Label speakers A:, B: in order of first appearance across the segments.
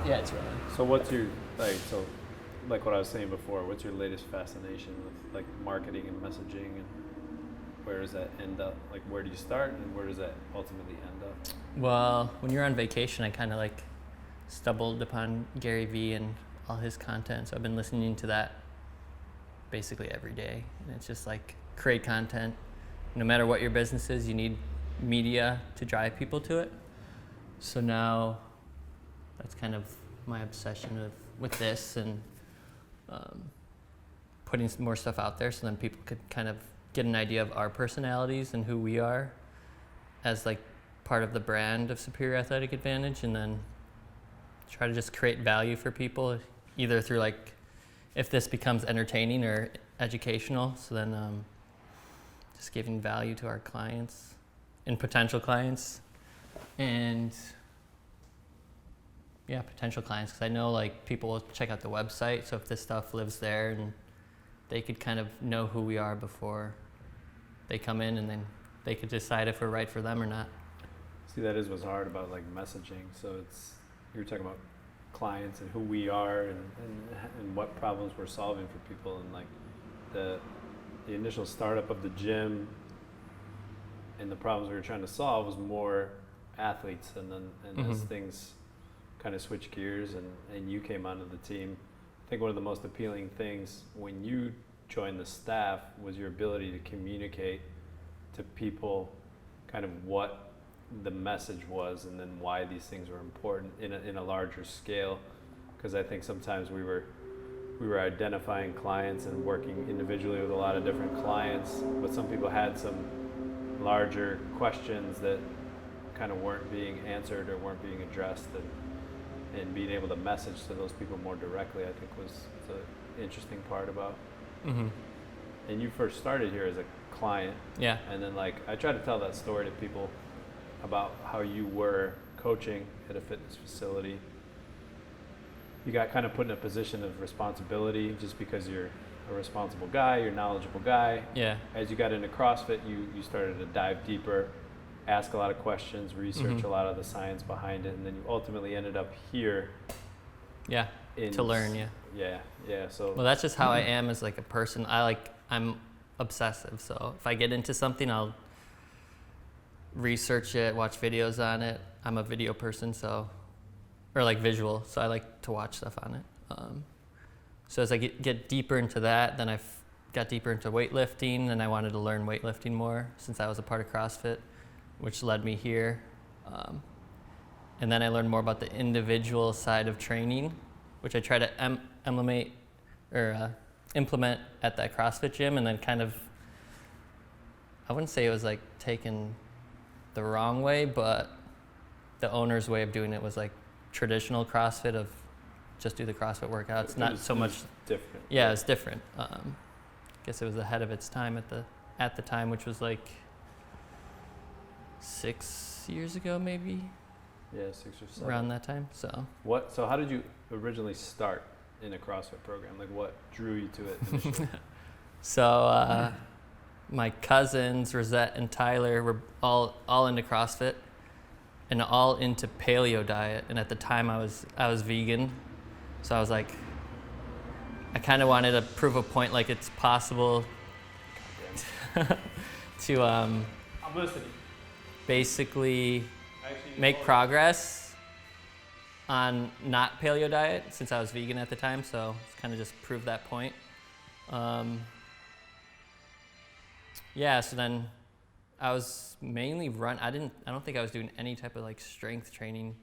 A: Yeah, it's rolling.
B: So what's your, like what I was saying before, what's your latest fascination with like marketing and messaging, and where does that end up? Like where do you start and where does that ultimately end up?
A: Well, when you're on vacation, I kind of like stumbled upon Gary Vee and all his content. So I've been listening to that basically every day. And it's just like create content. No matter what your business is, you need media to drive people to it. So now that's kind of my obsession with this, and putting some more stuff out there so then people could kind of get an idea of our personalities and who we are as like part of the brand of Superior Athletic Advantage, and then try to just create value for people, either through like, if this becomes entertaining or educational, so then just giving value to our clients and potential clients, and yeah, potential clients, because I know like people will check out the website, so if this stuff lives there, and they could kind of know who we are before they come in, and then they could decide if we're right for them or not.
B: See, that is what's hard about like messaging. So it's, you were talking about clients and who we are and what problems we're solving for people, and like the initial startup of the gym and the problems we were trying to solve was more athletes, and then as things kind of switched gears and you came onto the team, I think one of the most appealing things when you joined the staff was your ability to communicate to people kind of what the message was, and then why these things were important in a larger scale. Because I think sometimes we were identifying clients and working individually with a lot of different clients, but some people had some larger questions that kind of weren't being answered or weren't being addressed, and being able to message to those people more directly, I think was the interesting part about. And you first started here as a client.
A: Yeah.
B: And then like, I try to tell that story to people about how you were coaching at a fitness facility. You got kind of put in a position of responsibility just because you're a responsible guy, you're a knowledgeable guy.
A: Yeah.
B: As you got into CrossFit, you started to dive deeper, ask a lot of questions, research a lot of the science behind it, and then you ultimately ended up here.
A: Yeah. To learn,
B: yeah. So.
A: Well, that's just how I am as like a person. I'm obsessive, so if I get into something, I'll research it, watch videos on it. I'm a video person, or like visual, so I like to watch stuff on it. So as I get deeper into that, then I got deeper into weightlifting, and I wanted to learn weightlifting more since I was a part of CrossFit, which led me here. And then I learned more about the individual side of training, which I try to implement at that CrossFit gym, and then kind of, I wouldn't say it was like taken the wrong way, but the owner's way of doing it was like traditional CrossFit of just do the CrossFit workouts, not so much
B: different.
A: Yeah, it's different. I guess it was ahead of its time at the time, which was like 6 years ago, maybe.
B: Yeah, 6 or 7.
A: Around that time. So
B: how did you originally start in a CrossFit program? Like what drew you to it initially?
A: So my cousins, Rosette and Tyler, were all into CrossFit and all into paleo diet. And at the time I was vegan. So I was like, I kind of wanted to prove a point, like it's possible to
B: I'm listening.
A: Basically make progress on not paleo diet, since I was vegan at the time, so it's kind of just prove that point. Yeah, so then I was mainly I don't think I was doing any type of like strength training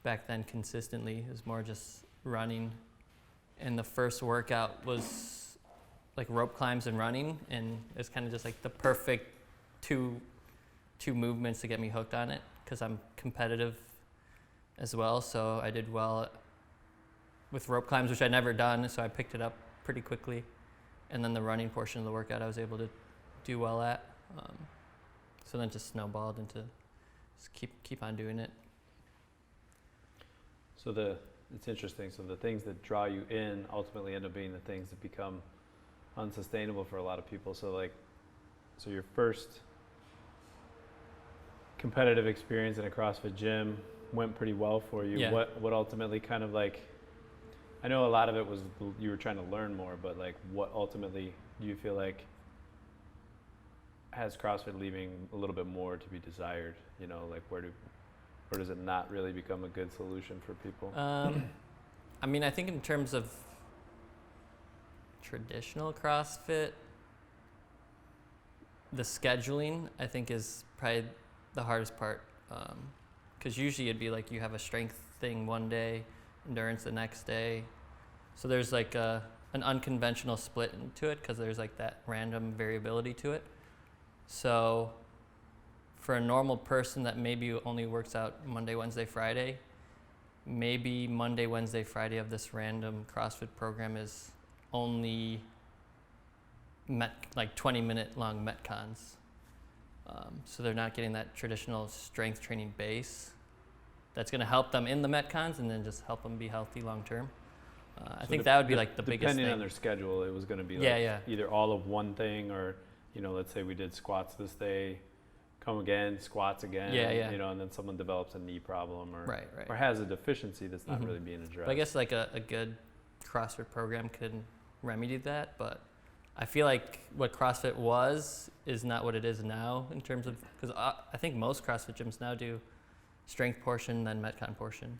A: back then consistently. It was more just running. And the first workout was like rope climbs and running, and it's kind of just like the perfect two movements to get me hooked on it, because I'm competitive as well. So I did well with rope climbs, which I'd never done, so I picked it up pretty quickly. And then the running portion of the workout I was able to do well at. So then just snowballed into just keep on doing it.
B: So it's interesting. So the things that draw you in ultimately end up being the things that become unsustainable for a lot of people. So your first competitive experience in a CrossFit gym, went pretty well for you.
A: Yeah.
B: What ultimately kind of like, I know a lot of it was you were trying to learn more, but like what ultimately do you feel like has CrossFit leaving a little bit more to be desired? You know, like where does it not really become a good solution for people?
A: I mean, I think in terms of traditional CrossFit, the scheduling, I think, is probably the hardest part. Because usually it'd be like you have a strength thing one day, endurance the next day. So there's like an unconventional split into it because there's like that random variability to it. So for a normal person that maybe only works out Monday, Wednesday, Friday, maybe Monday, Wednesday, Friday of this random CrossFit program is only like 20-minute long Metcons. So they're not getting that traditional strength training base that's going to help them in the Metcons and then just help them be healthy long term. I think that would be like the biggest thing.
B: Depending on their schedule, it was going to be either all of one thing or, you know, let's say we did squats this day, come again, squats again, you know, and then someone develops a knee problem or has a deficiency that's not really being addressed.
A: But I guess like a good CrossFit program could remedy that, but I feel like what CrossFit was is not what it is now in terms of, because I think most CrossFit gyms now do strength portion, then Metcon portion,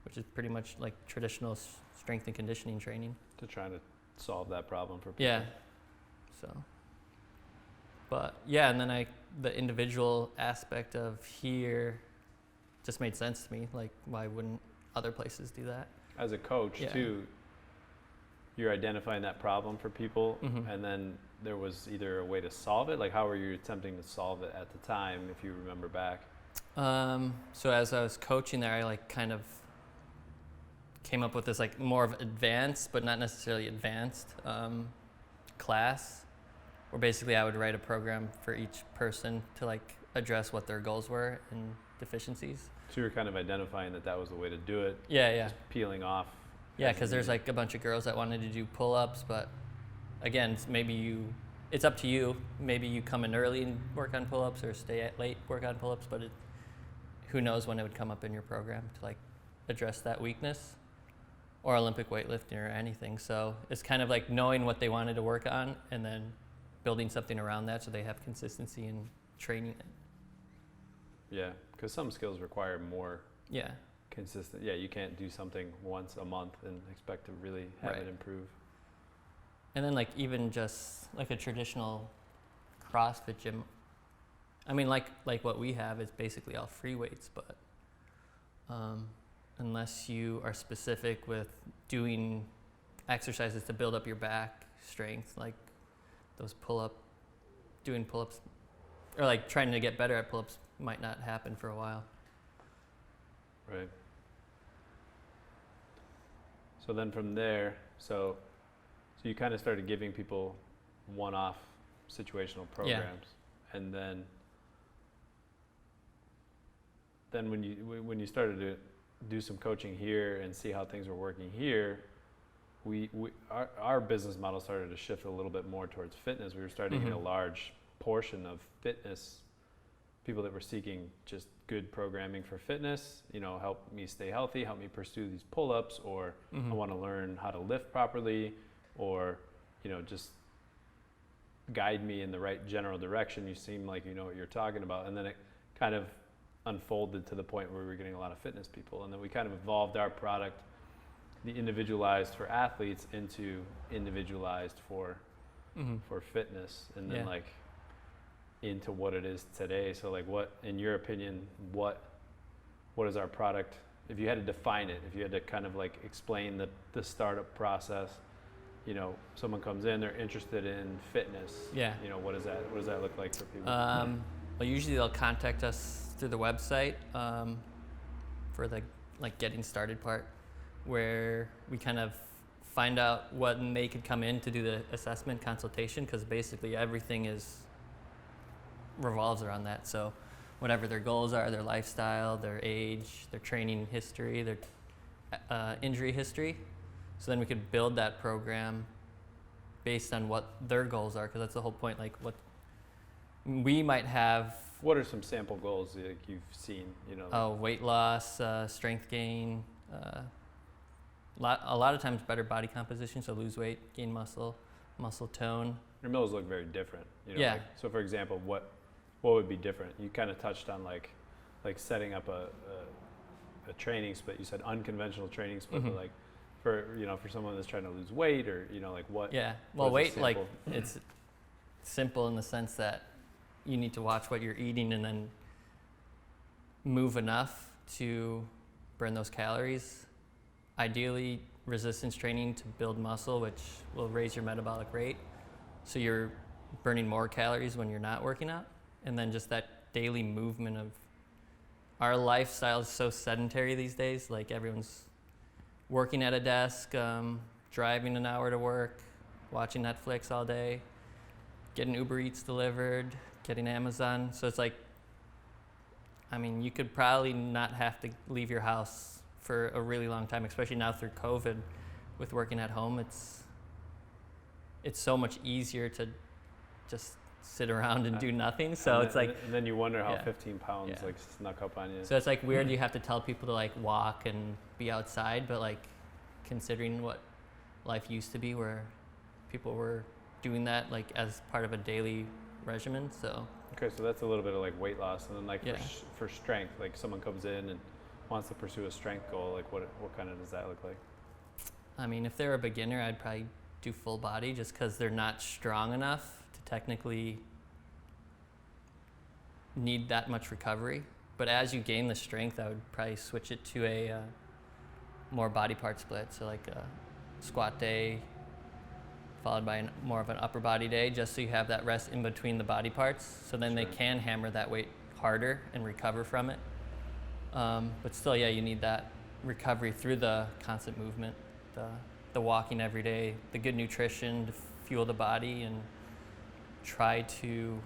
A: which is pretty much like traditional strength and conditioning training.
B: To try to solve that problem for people.
A: Yeah. So, but yeah, and then the individual aspect of here just made sense to me. Like, why wouldn't other places do that?
B: As a coach too, you're identifying that problem for people, and then there was either a way to solve it. Like, how were you attempting to solve it at the time, if you remember back?
A: So as I was coaching there, I like kind of came up with this like more of advanced, but not necessarily advanced class, where basically I would write a program for each person to like address what their goals were and deficiencies.
B: So you were kind of identifying that was the way to do it.
A: Yeah.
B: Just peeling off.
A: Yeah, because there's like a bunch of girls that wanted to do pull-ups, but again, it's up to you. Maybe you come in early and work on pull-ups, or stay late, work on pull-ups, but who knows when it would come up in your program to like address that weakness, or Olympic weightlifting or anything. So it's kind of like knowing what they wanted to work on and then building something around that so they have consistency in training it.
B: Yeah, because some skills require more consistent. Yeah, you can't do something once a month and expect to really have it improve. And
A: then like even just like a traditional CrossFit gym, I mean like what we have is basically all free weights, but unless you are specific with doing exercises to build up your back strength, like those doing pull-ups, or like trying to get better at pull-ups might not happen for a while.
B: Right. So then from there, so you kind of started giving people one-off situational programs, and then when you started to do some coaching here and see how things were working here, our business model started to shift a little bit more towards fitness. We were starting to get a large portion of fitness people that were seeking just good programming for fitness, you know, help me stay healthy, help me pursue these pull-ups, or I want to learn how to lift properly, or, you know, just guide me in the right general direction. You seem like you know what you're talking about. And then it kind of unfolded to the point where we were getting a lot of fitness people. And then we kind of evolved our product, the individualized for athletes, into individualized for fitness, and then like into what it is today. So like, what, in your opinion, what is our product? If you had to define it, if you had to kind of like explain the startup process, you know, someone comes in, they're interested in fitness. Yeah. You know, what does that look like for people?
A: Well, usually they'll contact us through the website for the like getting started part, where we kind of find out when they could come in to do the assessment consultation, because basically everything revolves around that. So whatever their goals are, their lifestyle, their age, their training history, their injury history. So then we could build that program based on what their goals are, because that's the whole point. Like, what we might have
B: What are some sample goals like you've seen?
A: Weight loss, strength gain, a lot of times better body composition, so lose weight, gain muscle tone.
B: Your meals look very different.
A: Yeah.
B: So for example, what would be different? You kind of touched on like setting up a training split. You said unconventional training split, but like for someone that's trying to lose weight, or like what?
A: Yeah. Well, weight, like it's simple in the sense that you need to watch what you're eating and then move enough to burn those calories. Ideally, resistance training to build muscle, which will raise your metabolic rate. So you're burning more calories when you're not working out. And then just that daily movement of our lifestyle is so sedentary these days. Like everyone's working at a desk, driving an hour to work, watching Netflix all day, getting Uber Eats delivered, getting Amazon. So it's like, I mean, you could probably not have to leave your house for a really long time, especially now through COVID with working at home. It's so much easier to just sit around and do nothing. So it's like,
B: and then you wonder how 15 pounds like snuck up on you.
A: So it's like weird. You have to tell people to like walk and be outside, but like considering what life used to be, where people were doing that like as part of a daily regimen. So
B: okay, so that's a little bit of like weight loss, and then like for strength, like someone comes in and wants to pursue a strength goal, like what kind of does that look like?
A: I mean, if they're a beginner, I'd probably do full body just because they're not strong enough to technically need that much recovery. But as you gain the strength, I would probably switch it to a more body part split. So like a squat day followed by more of an upper body day, just so you have that rest in between the body parts. So then they can hammer that weight harder and recover from it. But still, you need that recovery through the constant movement, the walking every day, the good nutrition to fuel the body, and try to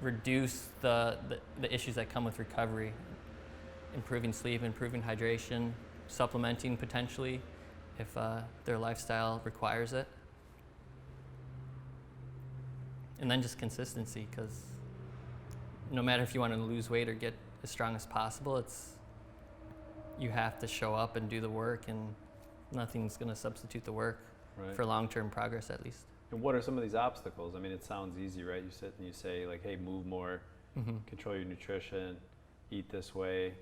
A: reduce the issues that come with recovery, improving sleep, improving hydration, supplementing potentially if their lifestyle requires it. And then just consistency, because no matter if you want to lose weight or get as strong as possible, you have to show up and do the work, and nothing's going to substitute the work for long-term progress, at least.
B: And what are some of these obstacles? I mean, it sounds easy, right? You sit and you say like, hey, move more, control your nutrition, eat this way.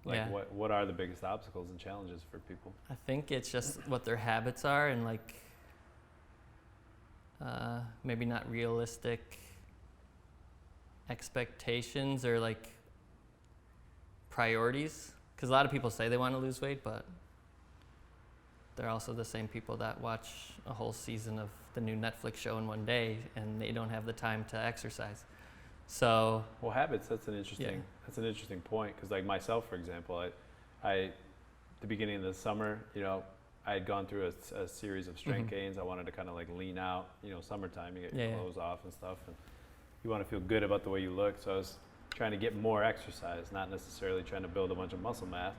B: Like what are the biggest obstacles and challenges for people?
A: I think it's just what their habits are, and like maybe not realistic expectations or like priorities. Because a lot of people say they want to lose weight, but they're also the same people that watch a whole season of the new Netflix show in one day, and they don't have the time to exercise. So
B: habits, that's an interesting point, because like myself, for example, I the beginning of the summer, I had gone through a series of strength gains. I wanted to kind of like lean out, summertime, you get your clothes off and stuff, and you want to feel good about the way you look. So I was trying to get more exercise, not necessarily trying to build a bunch of muscle mass.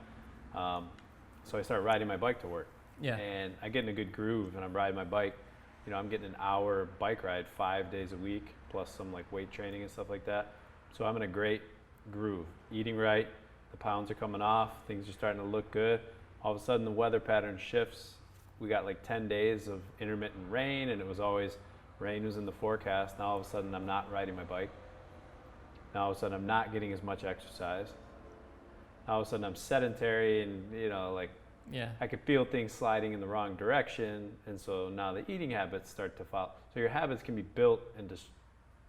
B: So I started riding my bike to work. And I get in a good groove, and I'm riding my bike. I'm getting an hour bike ride 5 days a week, plus some like weight training and stuff like that. So I'm in a great groove, eating right, the pounds are coming off, things are starting to look good. All of a sudden the weather pattern shifts. We got like 10 days of intermittent rain, and it was always rain was in the forecast. Now all of a sudden I'm not riding my bike. Now all of a sudden I'm not getting as much exercise. Now all of a sudden I'm sedentary, and I could feel things sliding in the wrong direction, and so now the eating habits start to follow. So your habits can be built and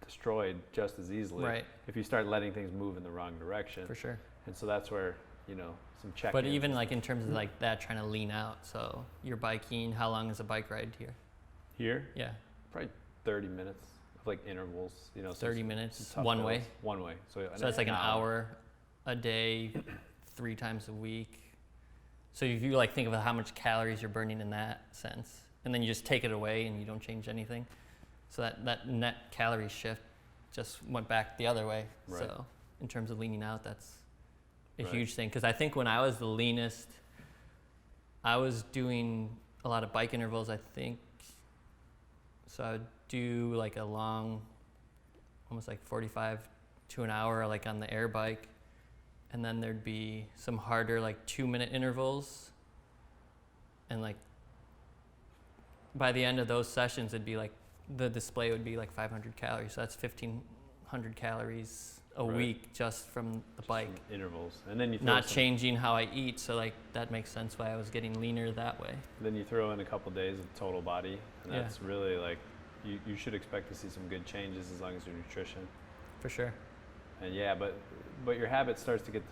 B: destroyed just as easily if you start letting things move in the wrong direction.
A: For sure.
B: And so that's where, some check-ins.
A: But even like in terms of like that, trying to lean out. So you're biking, how long is a bike ride here?
B: Here?
A: Yeah.
B: Probably 30 minutes of like intervals,
A: 30 minutes, one way?
B: One way. So
A: that's like an hour a day, 3 times a week. So if you like think of how much calories you're burning in that sense, and then you just take it away and you don't change anything. So that net calorie shift just went back the other way. Right. So in terms of leaning out, that's a huge thing. Because I think when I was the leanest, I was doing a lot of bike intervals, I think. So I would do like a long, almost like 45 to an hour, like on the air bike. And then there'd be some harder, like 2-minute intervals. And like by the end of those sessions, it'd be like the display would be like 500 calories. So that's 1,500 calories a week just from the bike.
B: From intervals. And then you
A: not changing how I eat. So like that makes sense why I was getting leaner that way.
B: Then you throw in a couple days of total body. And that's really like, you should expect to see some good changes as long as your nutrition.
A: For sure.
B: And but your habit starts to get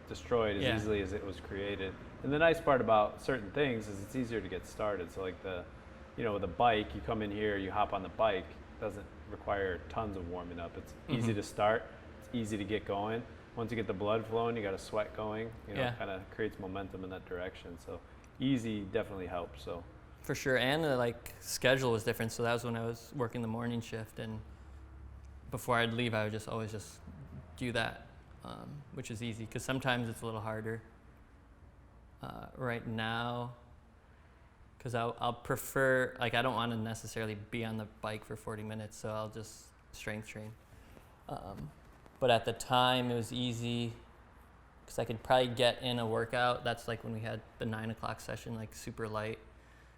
B: destroyed as easily as it was created. And the nice part about certain things is it's easier to get started. So like with a bike, you come in here, you hop on the bike, it doesn't require tons of warming up. It's easy to start, it's easy to get going. Once you get the blood flowing, you got a sweat going, kind of creates momentum in that direction. So easy definitely helps. So
A: for sure. And the like schedule was different. So that was when I was working the morning shift, and before I'd leave, I would always just do that, which is easy because sometimes it's a little harder. Right now, because I'll prefer, like I don't want to necessarily be on the bike for 40 minutes, so I'll just strength train. But at the time, it was easy because I could probably get in a workout. That's like when we had the 9 o'clock session, like super light.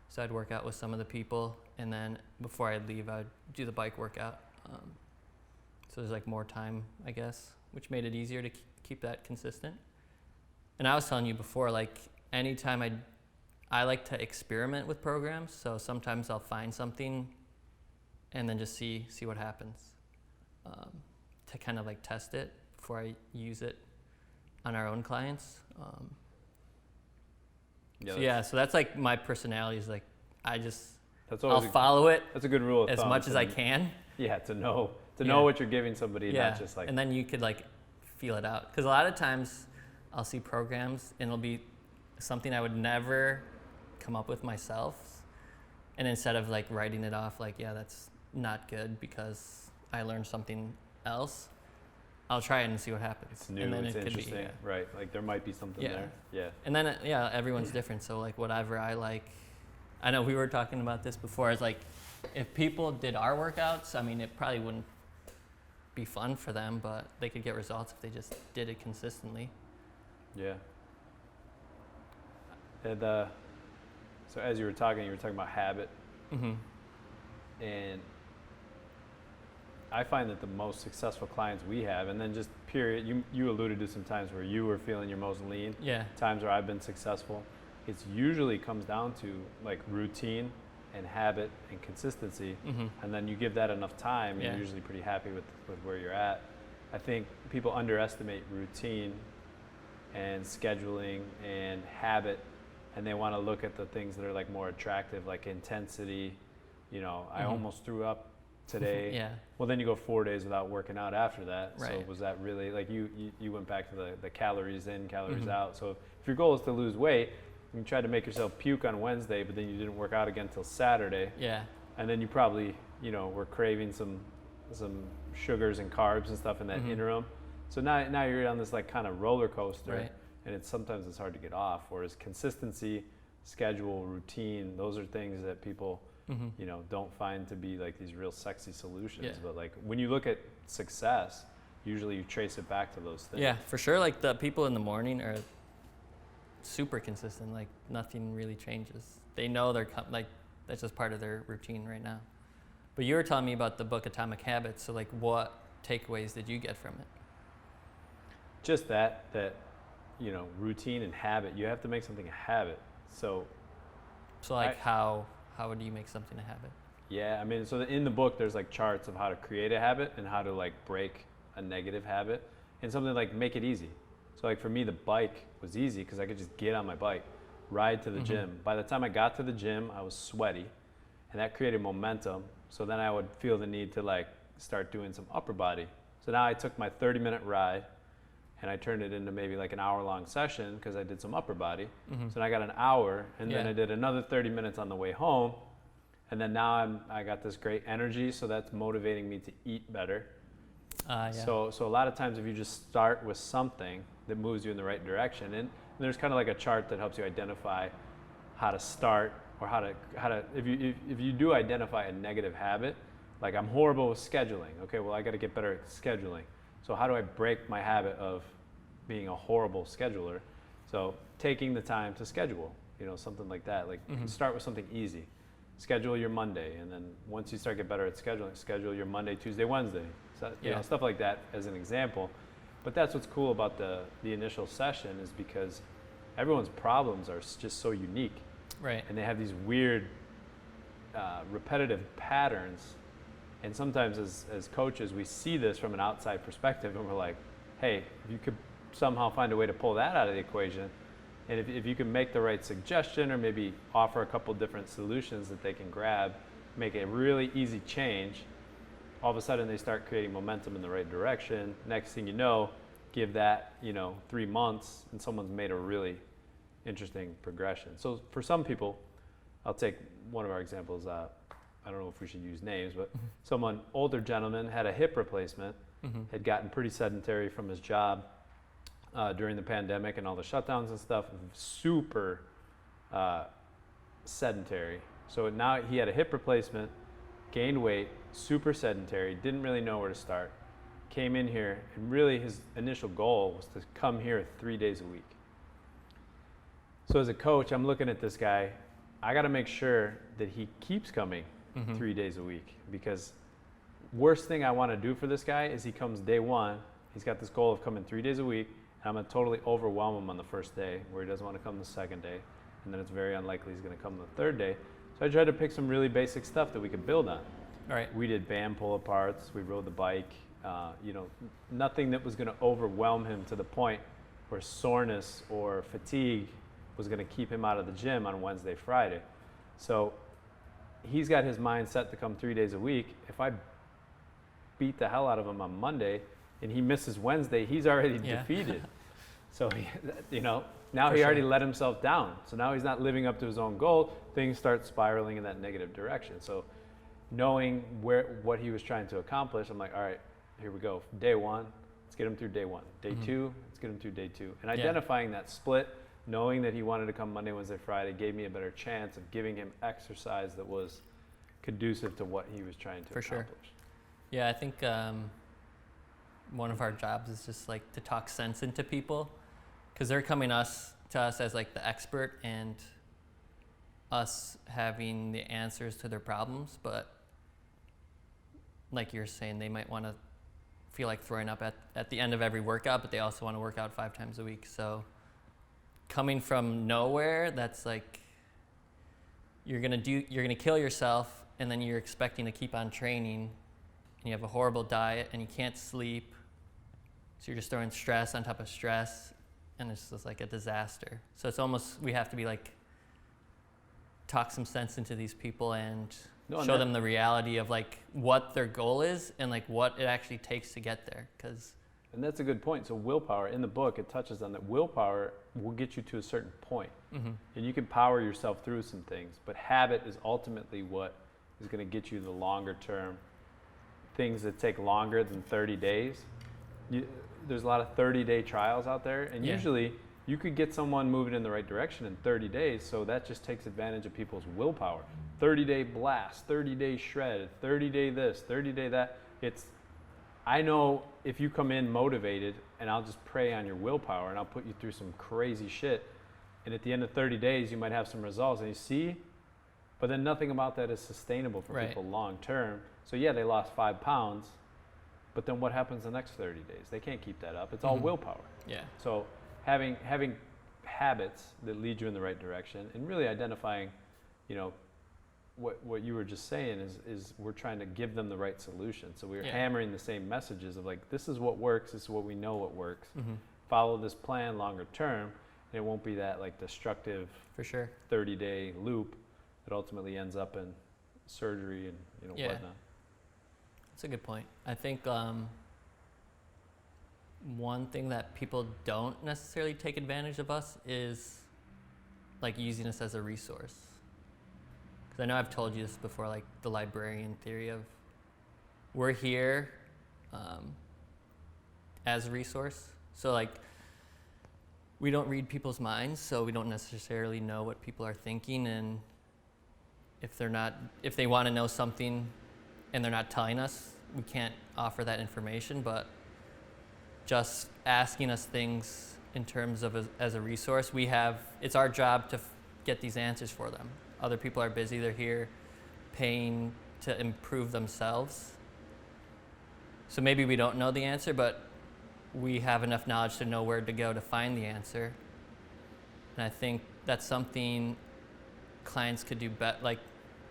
A: So I'd work out with some of the people, and then before I'd leave, I'd do the bike workout. So there's like more time, I guess, which made it easier to keep that consistent. And I was telling you before, like anytime I like to experiment with programs. So sometimes I'll find something and then just see what happens, to kind of like test it before I use it on our own clients. So that's like my personality is like, I'll follow it.
B: That's a good rule of
A: as
B: thumb,
A: much as I can.
B: Yeah, to know what you're giving somebody, not just like.
A: And then you could like feel it out. Because a lot of times I'll see programs and it'll be something I would never come up with myself. And instead of like writing it off like, that's not good because I learned something else, I'll try it and see what happens.
B: It's new,
A: and then
B: it's
A: it
B: interesting,
A: could be,
B: right? Like there might be something there. Yeah.
A: And then, everyone's different. So like whatever I like, I know we were talking about this before, it's like if people did our workouts, I mean, it probably wouldn't be fun for them, but they could get results if they just did it consistently.
B: Yeah. And so as you were talking about habit.
A: Mm-hmm.
B: And I find that the most successful clients we have, and then just period, you alluded to some times where you were feeling your most lean.
A: Yeah.
B: Times where I've been successful. It's usually comes down to like routine and habit and consistency.
A: Mm-hmm.
B: And then you give that enough time, and you're usually pretty happy with where you're at. I think people underestimate routine and scheduling and habit, and they want to look at the things that are like more attractive, like intensity. I almost threw up today.
A: Yeah.
B: Well, then you go 4 days without working out after that.
A: Right.
B: So was that really like you went back to the calories in, calories out. So if your goal is to lose weight, you tried to make yourself puke on Wednesday, but then you didn't work out again until Saturday.
A: Yeah.
B: And then you probably, were craving some sugars and carbs and stuff in that interim. So now you're on this like kind of roller coaster.
A: Right.
B: And sometimes it's hard to get off. Whereas consistency, schedule, routine, those are things that people, don't find to be like these real sexy solutions.
A: Yeah.
B: But like when you look at success, usually you trace it back to those things.
A: Yeah, for sure. Like the people in the morning are super consistent. Like nothing really changes. They know like that's just part of their routine right now. But you were telling me about the book Atomic Habits. So like what takeaways did you get from it?
B: Just that routine and habit. You have to make something a habit. So
A: like how do you make something a habit?
B: Yeah, I mean, so in the book there's like charts of how to create a habit and how to like break a negative habit, and something like make it easy. So like for me, the bike was easy because I could just get on my bike, ride to the gym. By the time I got to the gym, I was sweaty, and that created momentum. So then I would feel the need to like start doing some upper body. So now I took my 30-minute ride and I turned it into maybe like an hour-long session because I did some upper body. So then I got an hour, and then I did another 30 minutes on the way home. And then now I got this great energy, so that's motivating me to eat better. So a lot of times if you just start with something that moves you in the right direction, and there's kind of like a chart that helps you identify how to start, or how to if you do identify a negative habit, like I'm horrible with scheduling. Okay, well I got to get better at scheduling. So how do I break my habit of being a horrible scheduler? So taking the time to schedule, something like that. Like start with something easy. Schedule your Monday, and then once you start to get better at scheduling, schedule your Monday, Tuesday, Wednesday. So, stuff like that as an example. But that's what's cool about the initial session, is because everyone's problems are just so unique.
A: Right.
B: And they have these weird, repetitive patterns. And sometimes as coaches, we see this from an outside perspective, and we're like, hey, if you could somehow find a way to pull that out of the equation, and if you can make the right suggestion, or maybe offer a couple different solutions that they can grab, make a really easy change, all of a sudden they start creating momentum in the right direction. Next thing you know, give that 3 months, and someone's made a really interesting progression. So for some people, I'll take one of our examples. I don't know if we should use names, but someone, older gentleman, had a hip replacement, had gotten pretty sedentary from his job during the pandemic and all the shutdowns and stuff, super sedentary. So now he had a hip replacement, gained weight, super sedentary, didn't really know where to start. Came in here, and really his initial goal was to come here 3 days a week. So as a coach, I'm looking at this guy. I got to make sure that he keeps coming 3 days a week, because worst thing I want to do for this guy is he comes day one, he's got this goal of coming 3 days a week, and I'm going to totally overwhelm him on the first day, where he doesn't want to come the second day, and then it's very unlikely he's going to come the third day. So I tried to pick some really basic stuff that we could build on.
A: All right.
B: We did band pull-aparts, we rode the bike, nothing that was going to overwhelm him to the point where soreness or fatigue was going to keep him out of the gym on Wednesday, Friday. So he's got his mind set to come 3 days a week. If I beat the hell out of him on Monday and he misses Wednesday, he's already defeated. So, now he already let himself down. So now he's not living up to his own goal. Things start spiraling in that negative direction. So knowing what he was trying to accomplish, I'm like, all right, here we go. Day one, let's get him through day one. Day two, let's get him through day two. And identifying that split, knowing that he wanted to come Monday, Wednesday, Friday, gave me a better chance of giving him exercise that was conducive to what he was trying to accomplish.
A: Sure. Yeah, I think one of our jobs is just like to talk sense into people, because they're coming to us as like the expert, and us having the answers to their problems. But like you're saying, they might want to feel like throwing up at the end of every workout, but they also want to work out 5 times a week. So coming from nowhere, that's like you're gonna kill yourself, and then you're expecting to keep on training, and you have a horrible diet, and you can't sleep, so you're just throwing stress on top of stress, and it's just like a disaster. So it's almost, we have to be like, talk some sense into these people and show them the reality of like what their goal is and like what it actually takes to get there.
B: And that's a good point. So willpower, in the book, it touches on that willpower will get you to a certain point. And you can power yourself through some things, but habit is ultimately what is going to get you the longer term things that take longer than 30 days. There's a lot of 30-day trials out there, and usually you could get someone moving in the right direction in 30 days, so that just takes advantage of people's willpower. 30-day blast, 30-day shred, 30-day this, 30-day that. I know if you come in motivated, and I'll just prey on your willpower, and I'll put you through some crazy shit, and at the end of 30 days, you might have some results, and you see, but then nothing about that is sustainable for people long term. So yeah, they lost 5 pounds, but then what happens the next 30 days? They can't keep that up. It's all willpower.
A: Yeah.
B: So having habits that lead you in the right direction, and really identifying, what you were just saying is we're trying to give them the right solution. So we're hammering the same messages of like, this is what works, this is what we know what works. Follow this plan longer term, and it won't be that like destructive 30-day loop that ultimately ends up in surgery and whatnot.
A: That's a good point. I think one thing that people don't necessarily take advantage of us is like using us as a resource. Because I know I've told you this before, like the librarian theory of we're here as a resource. So like we don't read people's minds, so we don't necessarily know what people are thinking, and if they want to know something and they're not telling us, we can't offer that information. But just asking us things in terms of as a resource. It's our job to get these answers for them. Other people are busy, they're here paying to improve themselves. So maybe we don't know the answer, but we have enough knowledge to know where to go to find the answer. And I think that's something clients could do like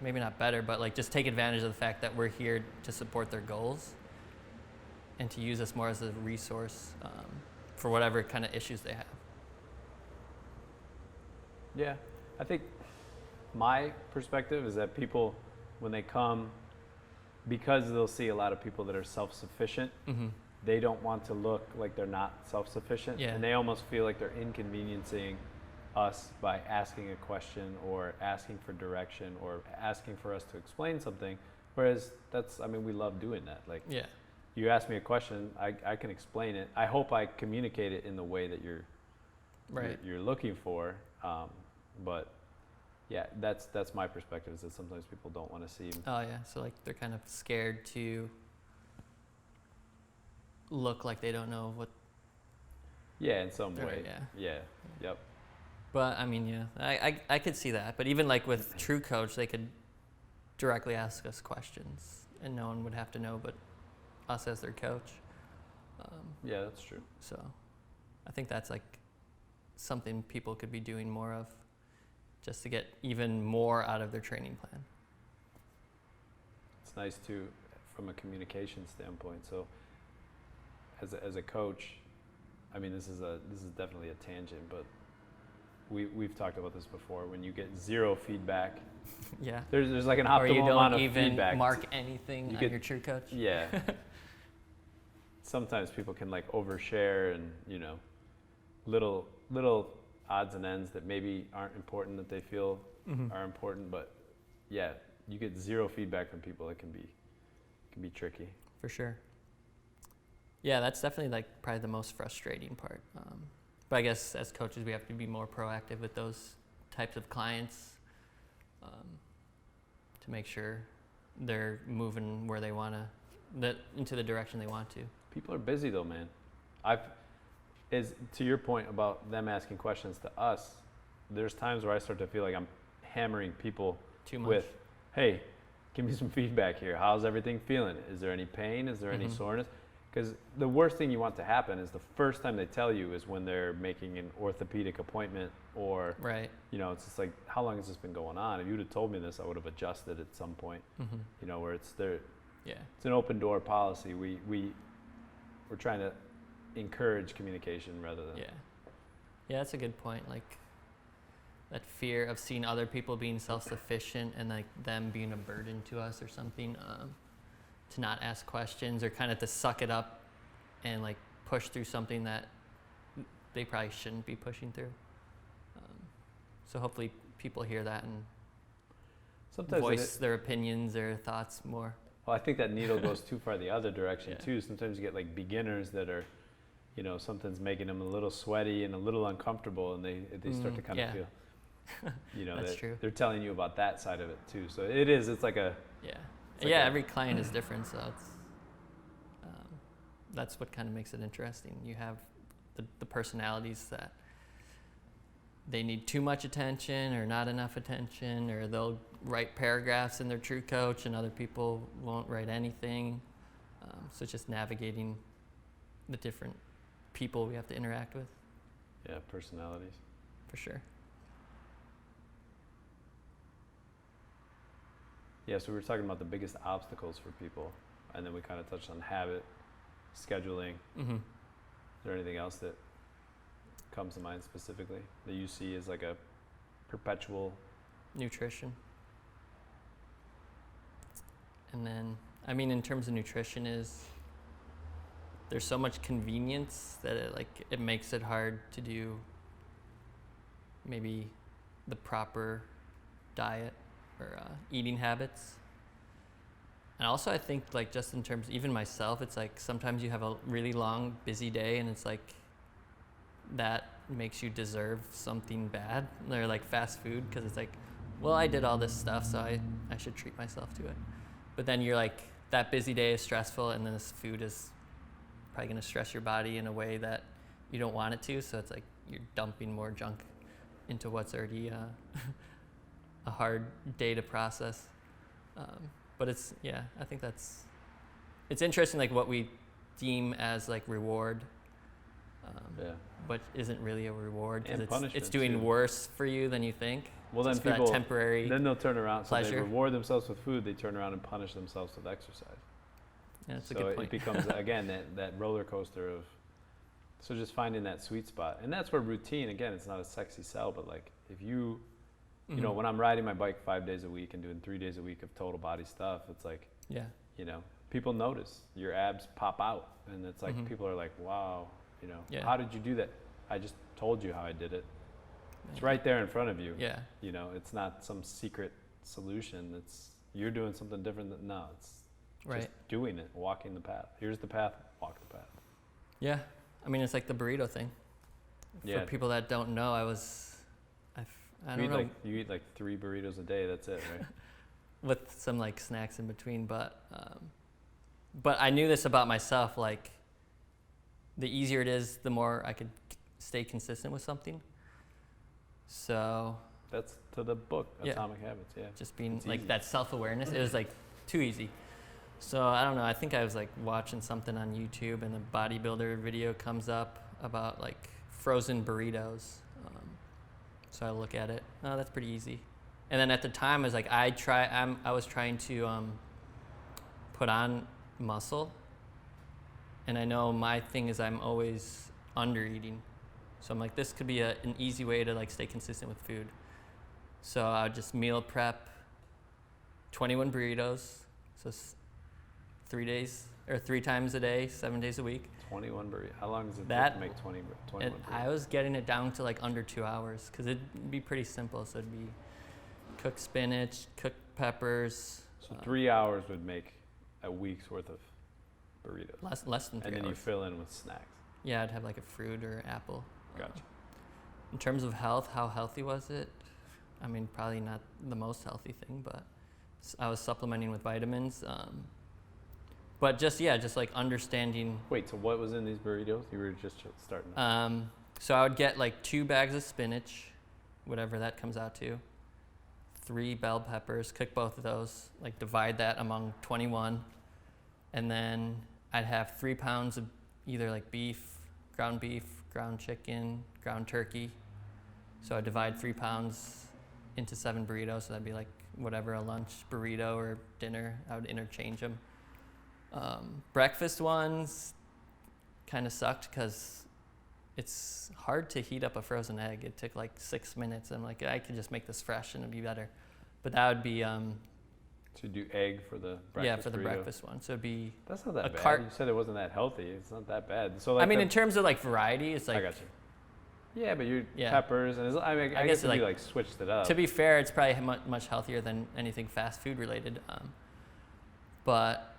A: maybe not better, but like just take advantage of the fact that we're here to support their goals and to use us more as a resource for whatever kind of issues they have.
B: Yeah, I think my perspective is that people, when they come, because they'll see a lot of people that are self-sufficient, they don't want to look like they're not self-sufficient.
A: Yeah.
B: And they almost feel like they're inconveniencing us by asking a question or asking for direction or asking for us to explain something. Whereas we love doing that. Like,
A: yeah.
B: You ask me a question, I can explain it. I hope I communicate it in the way that you're looking for. But yeah, that's my perspective, is that sometimes people don't want to seem.
A: Oh yeah, so like they're kind of scared to look like they don't know what.
B: Yeah, in some way.
A: Yeah.
B: Yeah. Yep.
A: But I mean, yeah, I could see that. But even like with True Coach, they could directly ask us questions, and no one would have to know but us as their coach.
B: Yeah, that's true.
A: So I think that's like something people could be doing more of, just to get even more out of their training plan.
B: It's nice too, from a communication standpoint. So as a coach, I mean, this is definitely a tangent, but we've talked about this before. When you get zero feedback,
A: yeah,
B: there's like an optimal amount of feedback.
A: Or you don't even mark anything on your True Coach.
B: Yeah. Sometimes people can like overshare and, little odds and ends that maybe aren't important that they feel are important, but yeah, you get zero feedback from people. It can be tricky.
A: For sure. Yeah, that's definitely like probably the most frustrating part. But I guess as coaches, we have to be more proactive with those types of clients to make sure they're moving where they want to, into the direction they want to.
B: People are busy though, man. To your point about them asking questions to us, there's times where I start to feel like I'm hammering people
A: Too much.
B: with, hey, give me some feedback here. How's everything feeling? Is there any pain? Is there any soreness? Because the worst thing you want to happen is the first time they tell you is when they're making an orthopedic appointment, or,
A: right.
B: It's just like, how long has this been going on? If you'd have told me this, I would have adjusted at some point, where it's there.
A: Yeah.
B: It's an open door policy. We're trying to encourage communication rather than.
A: Yeah, that's a good point. Like that fear of seeing other people being self-sufficient and like them being a burden to us or something, to not ask questions or kind of to suck it up and like push through something that they probably shouldn't be pushing through. So hopefully people hear that and
B: sometimes
A: voice their opinions, their thoughts more.
B: Well, I think that needle goes too far the other direction too. Sometimes you get like beginners that are, something's making them a little sweaty and a little uncomfortable, and they start to kind of feel,
A: that's true.
B: They're telling you about that side of it too. So it's like a
A: every client is different, so it's that's what kind of makes it interesting. You have the personalities that they need too much attention or not enough attention, or they'll write paragraphs in their True Coach and other people won't write anything. So it's just navigating the different people we have to interact with.
B: Yeah, personalities.
A: For sure.
B: Yeah, so we were talking about the biggest obstacles for people, and then we kind of touched on habit, scheduling. Is there anything else that comes to mind specifically that you see as like a perpetual?
A: Nutrition. And then, in terms of nutrition, there's so much convenience that it makes it hard to do maybe the proper diet or eating habits. And also I think like just in terms, even myself, it's like sometimes you have a really long, busy day and it's like that makes you deserve something bad. They're like fast food, because it's like, well, I did all this stuff, so I should treat myself to it. But then you're like, that busy day is stressful, and then this food is probably going to stress your body in a way that you don't want it to. So it's like you're dumping more junk into what's already a hard day to process. But it's, I think it's interesting, like what we deem as like reward, but isn't really a reward, because it's doing worse for you than you think.
B: Well, then
A: people, that temporary
B: then they'll turn around.
A: pleasure.
B: So they reward themselves with food. They turn around and punish themselves with exercise.
A: Yeah, that's
B: so
A: a good point.
B: It becomes again that roller coaster of. So just finding that sweet spot, and that's where routine. Again, it's not a sexy sell, but like if you know, when I'm riding my bike 5 days a week and doing 3 days a week of total body stuff, it's like, you know, people notice your abs pop out, and it's like people are like, wow, you know, how did you do that? I just told you how I did it. It's right there in front of you. Yeah. You know, it's not some secret solution. You're doing something different. It's just doing it, walking the path. Here's the path, walk the path.
A: Yeah. I mean, it's like the burrito thing. For people that don't know, I don't know.
B: You eat like 3 burritos a day. That's it, right?
A: With some like snacks in between, but I knew this about myself. Like, the easier it is, the more I could stay consistent with something. So
B: that's to the book, Atomic Habits. Yeah,
A: just being it's like easy. That self-awareness. It was like too easy. So I don't know. I think I was like watching something on YouTube, and a bodybuilder video comes up about like frozen burritos. So I look at it. Oh, that's pretty easy. And then at the time, I was like, I was trying to put on muscle, and I know my thing is I'm always under eating. So I'm like, this could be an easy way to like stay consistent with food. So I would just meal prep 21 burritos. So 3 times a day, 7 days a week. 21 burritos. How long does it take to make 21 burritos? I was getting it down to like under 2 hours, because it'd be pretty simple. So it'd be cooked spinach, cooked peppers. So 3 hours would make a week's worth of burritos. Less than 3 hours. And then you fill in with snacks. Yeah, I'd have like a fruit or apple. Gotcha. In terms of health, how healthy was it? I mean, probably not the most healthy thing, but I was supplementing with vitamins. But just like understanding. Wait, so what was in these burritos? You were just starting. So I would get like 2 bags of spinach, whatever that comes out to. 3 bell peppers, cook both of those, like divide that among 21. And then I'd have 3 pounds of either like beef, ground chicken, ground turkey. So I divide 3 pounds into 7 burritos. So that'd be like whatever, a lunch burrito or dinner. I would interchange them. Breakfast ones kind of sucked, because it's hard to heat up a frozen egg. It took like 6 minutes. I'm like, I could just make this fresh and it'd be better. But that would be so you do egg for the breakfast? Yeah, for the burrito. Breakfast one. So it'd be that's not that bad. You said it wasn't that healthy. It's not that bad. So like, I mean, in terms of like variety, it's like, I got you. Yeah, but you peppers and I guess if you like switched it up. To be fair, it's probably much healthier than anything fast food related. But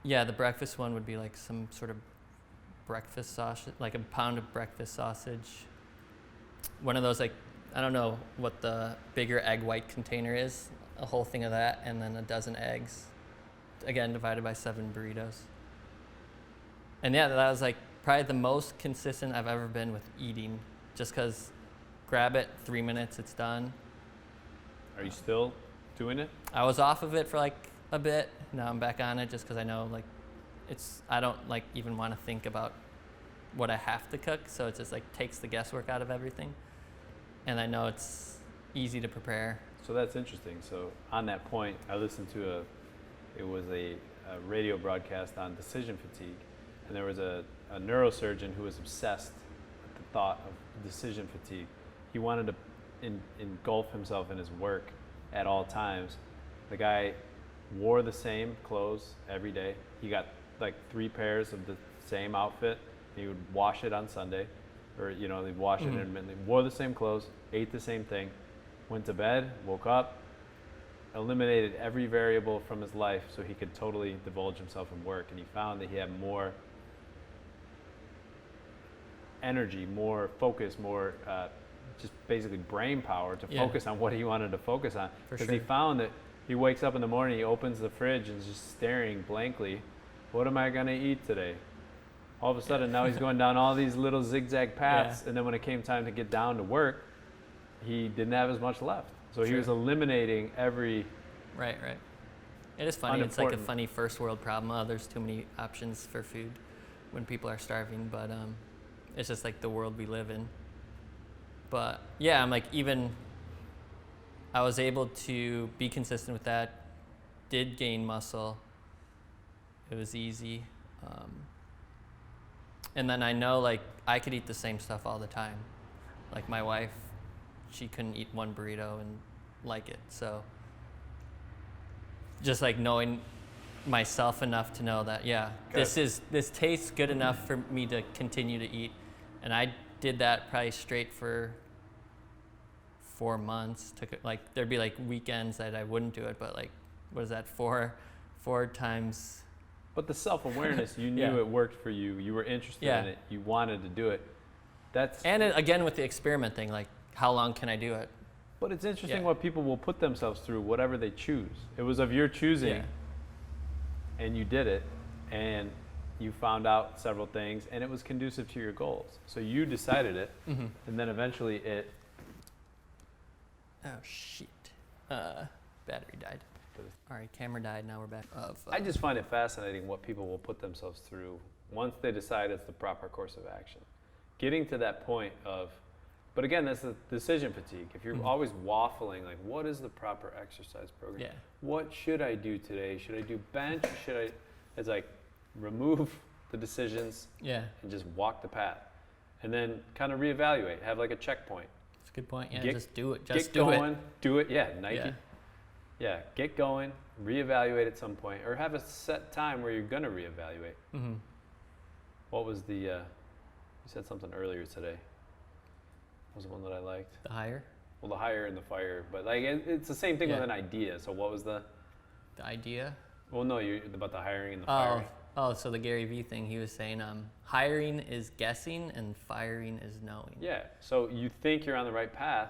A: yeah, the breakfast one would be like some sort of breakfast sausage, like a pound of breakfast sausage. One of those, like, I don't know what the bigger egg white container is, a whole thing of that, and then a dozen eggs. Again, divided by 7 burritos. And yeah, that was like probably the most consistent I've ever been with eating, just because grab it, 3 minutes, it's done. Are you still doing it? I was off of it for like a bit. Now I'm back on it, just because I know like I don't like even want to think about what I have to cook, so it just like takes the guesswork out of everything, and I know it's easy to prepare. So that's interesting. So on that point, I listened to a radio broadcast on decision fatigue, and there was a neurosurgeon who was obsessed with the thought of decision fatigue. He wanted to engulf himself in his work at all times. The guy wore the same clothes every day. He got like 3 pairs of the same outfit. He would wash it on Sunday, or they'd wash it intermittently. Wore the same clothes, ate the same thing, went to bed, woke up, eliminated every variable from his life so he could totally divulge himself in work. And he found that he had more energy, more focus, more just basically brain power to focus on what he wanted to focus on. Because he found that he wakes up in the morning, he opens the fridge and is just staring blankly. What am I going to eat today?
B: All of a sudden now he's going down all these little zigzag paths, and then when it came time to get down to work, he didn't have as much left. So he was eliminating every
A: Right. It is funny. It's like a funny first world problem. Oh, there's too many options for food when people are starving, but it's just like the world we live in. But yeah, I'm like, even I was able to be consistent with that, did gain muscle. It was easy. And then I know like I could eat the same stuff all the time. Like my wife, she couldn't eat one burrito and like it. So just like knowing myself enough to know that, this tastes good enough for me to continue to eat. And I did that probably straight for 4 months. Took it, like there'd be like weekends that I wouldn't do it, but like, what is that, four times?
B: But the self-awareness, you knew it worked for you. You were interested in it. You wanted to do it.
A: And again with the experiment thing, like how long can I do it?
B: But it's interesting what people will put themselves through, whatever they choose. It was of your choosing, and you did it, and you found out several things, and it was conducive to your goals. So you decided it, and then eventually it...
A: Oh, shit. Battery died. All right, camera died, now we're back.
B: I just find it fascinating what people will put themselves through once they decide it's the proper course of action. Getting to that point of... But again, that's the decision fatigue. If you're always waffling, like, what is the proper exercise program?
A: Yeah.
B: What should I do today? Should I do bench? It's like, remove the decisions and just walk the path. And then kind of reevaluate, have like a checkpoint.
A: That's a good point. Yeah, just do it. Just
B: do
A: it.
B: Do it, Nike. Yeah, get going, reevaluate at some point, or have a set time where you're going to reevaluate.
A: Mm-hmm.
B: What was the, you said something earlier today. Was the one that I liked.
A: The hire?
B: Well, the hire and the fire, but like it's the same thing with an idea. So what was the
A: idea?
B: Well, no, you about the hiring and the firing.
A: Oh, so the Gary Vee thing, he was saying hiring is guessing and firing is knowing.
B: Yeah. So you think you're on the right path,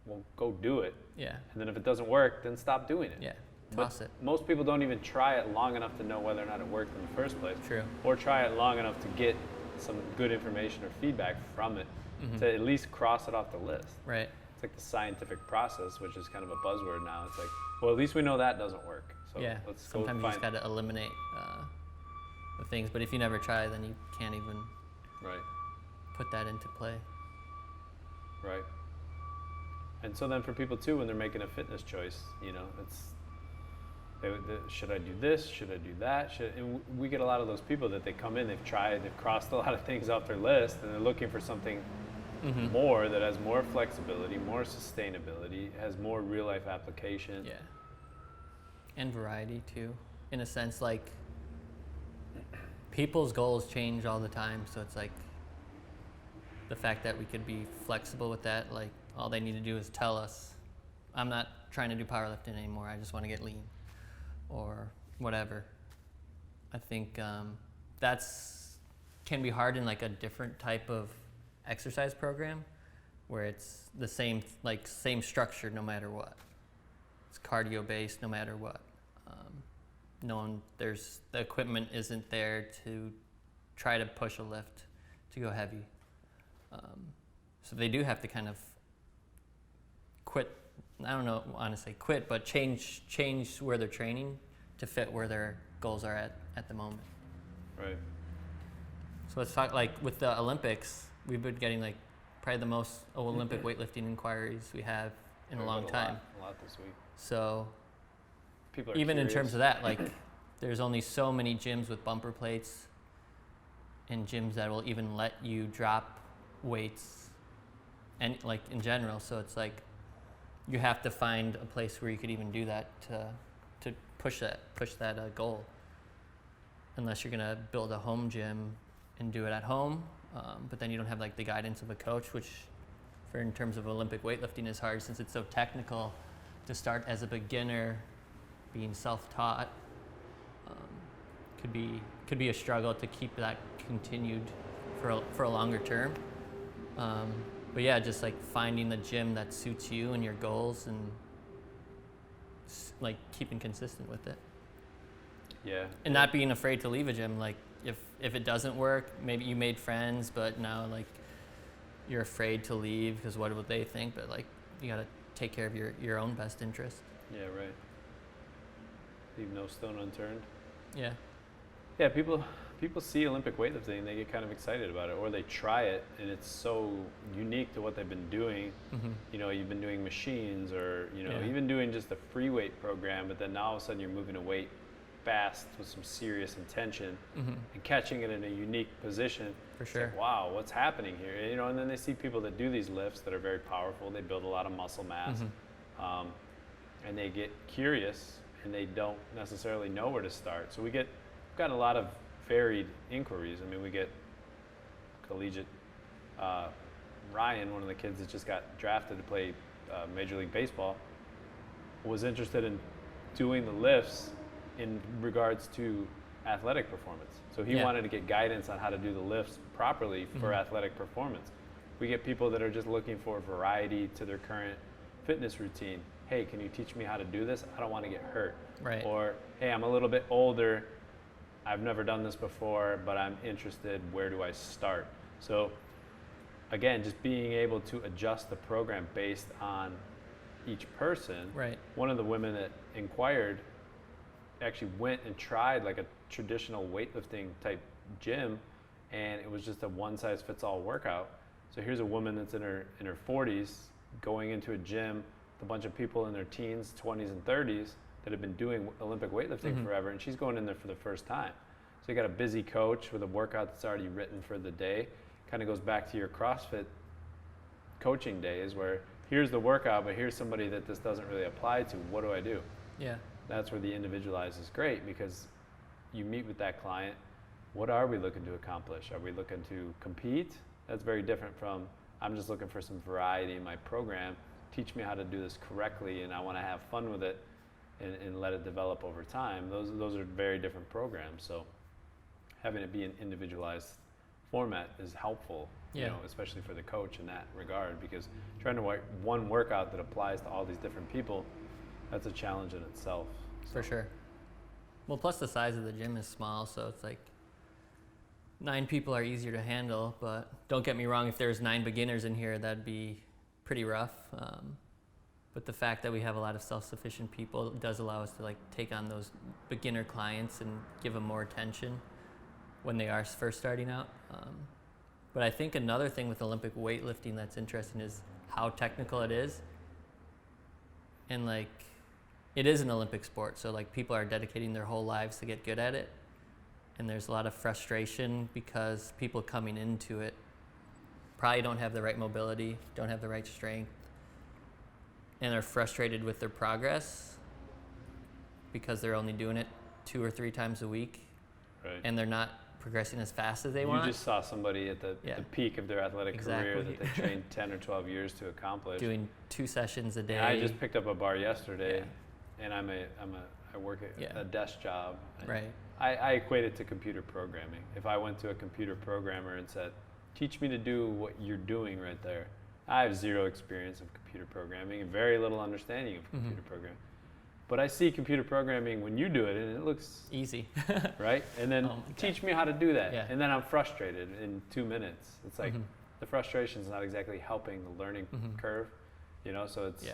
B: well, go do it.
A: Yeah.
B: And then if it doesn't work, then stop doing it.
A: Yeah. Toss it.
B: Most people don't even try it long enough to know whether or not it worked in the first place.
A: True.
B: Or try it long enough to get some good information or feedback from it. To at least cross it off the list.
A: Right.
B: It's like the scientific process, which is kind of a buzzword now. It's like, well, at least we know that doesn't work. So let's
A: sometimes you just got to eliminate the things, but if you never try, then you can't even put that into play.
B: Right. And so then for people too, when they're making a fitness choice, you know, should I do this? Should I do that? And we get a lot of those people that they come in, they've crossed a lot of things off their list, and they're looking for something more that has more flexibility, more sustainability, has more real life application.
A: Yeah. And variety too, in a sense, like people's goals change all the time. So it's like the fact that we could be flexible with that, like all they need to do is tell us, I'm not trying to do powerlifting anymore. I just want to get lean or whatever. I think that's can be hard in like a different type of exercise program where it's the same structure no matter what. It's cardio based no matter what. The equipment isn't there to try to push a lift to go heavy. So they do have to kind of quit. I don't know, honestly, quit, but change where they're training to fit where their goals are at the moment.
B: Right.
A: So let's talk, like with the Olympics, we've been getting like probably the most Olympic weightlifting inquiries we have in a long time.
B: A lot this week.
A: So
B: people are
A: even
B: curious.
A: In terms of that, like there's only so many gyms with bumper plates and gyms that will even let you drop weights and like in general. So it's like you have to find a place where you could even do that to push that goal. Unless you're gonna build a home gym and do it at home, but then you don't have like the guidance of a coach, which in terms of Olympic weightlifting is hard since it's so technical. To start as a beginner, being self-taught, could be a struggle to keep that continued for a longer term. But yeah, just like finding the gym that suits you and your goals and like keeping consistent with it.
B: Yeah.
A: And not being afraid to leave a gym. Like if it doesn't work, maybe you made friends, but now like you're afraid to leave because what would they think? But like you gotta take care of your own best interest.
B: Yeah, right. Leave no stone unturned.
A: Yeah.
B: Yeah, people see Olympic weightlifting and they get kind of excited about it, or they try it and it's so unique to what they've been doing.
A: Mm-hmm.
B: You know, you've been doing machines, or
A: Yeah.
B: even doing just a free weight program, but then now all of a sudden you're moving a weight fast with some serious intention
A: Mm-hmm.
B: and catching it in a unique position.
A: For
B: It's
A: sure.
B: like, wow, what's happening here? And then they see people that do these lifts that are very powerful. They build a lot of muscle mass,
A: Mm-hmm.
B: and they get curious and they don't necessarily know where to start. So we've got a lot of varied inquiries. I mean, we get collegiate Ryan, one of the kids that just got drafted to play Major League Baseball, was interested in doing the lifts in regards to athletic performance. So he wanted to get guidance on how to do the lifts properly for athletic performance. We get people that are just looking for variety to their current fitness routine. Hey, can you teach me how to do this? I don't want to get hurt.
A: Right.
B: Or, hey, I'm a little bit older. I've never done this before, but I'm interested. Where do I start? So again, just being able to adjust the program based on each person.
A: Right.
B: One of the women that inquired actually went and tried like a traditional weightlifting type gym, and it was just a one size fits all workout. So here's a woman that's in her 40s going into a gym with a bunch of people in their teens, 20s, and 30s that have been doing Olympic weightlifting forever, and she's going in there for the first time. So you got a busy coach with a workout that's already written for the day. Kind of goes back to your CrossFit coaching days where here's the workout, but here's somebody that this doesn't really apply to. What do I do?
A: Yeah.
B: That's where the individualized is great, because you meet with that client. What are we looking to accomplish? Are we looking to compete? That's very different from, I'm just looking for some variety in my program. Teach me how to do this correctly, and I want to have fun with it and let it develop over time. Those are very different programs. So having it be an individualized format is helpful, especially for the coach in that regard, because trying to write one workout that applies to all these different people, that's a challenge in itself.
A: For sure. Well, plus the size of the gym is small, so it's like 9 people are easier to handle, but don't get me wrong, if there's 9 beginners in here, that'd be pretty rough. But the fact that we have a lot of self-sufficient people does allow us to like take on those beginner clients and give them more attention when they are first starting out. But I think another thing with Olympic weightlifting that's interesting is how technical it is. And like, it is an Olympic sport, so like people are dedicating their whole lives to get good at it. And there's a lot of frustration because people coming into it probably don't have the right mobility, don't have the right strength, and are frustrated with their progress because they're only doing it 2 or 3 times a week.
B: Right.
A: And they're not progressing as fast as they want.
B: You just saw somebody at the peak of their athletic career that they trained 10 or 12 years to accomplish.
A: Doing 2 sessions a day.
B: And I just picked up a bar yesterday, and I work at a desk job.
A: Right.
B: I equate it to computer programming. If I went to a computer programmer and said, teach me to do what you're doing right there, I have 0 experience of computer programming and very little understanding of computer programming. But I see computer programming when you do it, and it looks
A: easy,
B: right? And then teach me how to do that.
A: Yeah.
B: And then I'm frustrated in 2 minutes. It's like the frustration is not exactly helping the learning curve, so it's,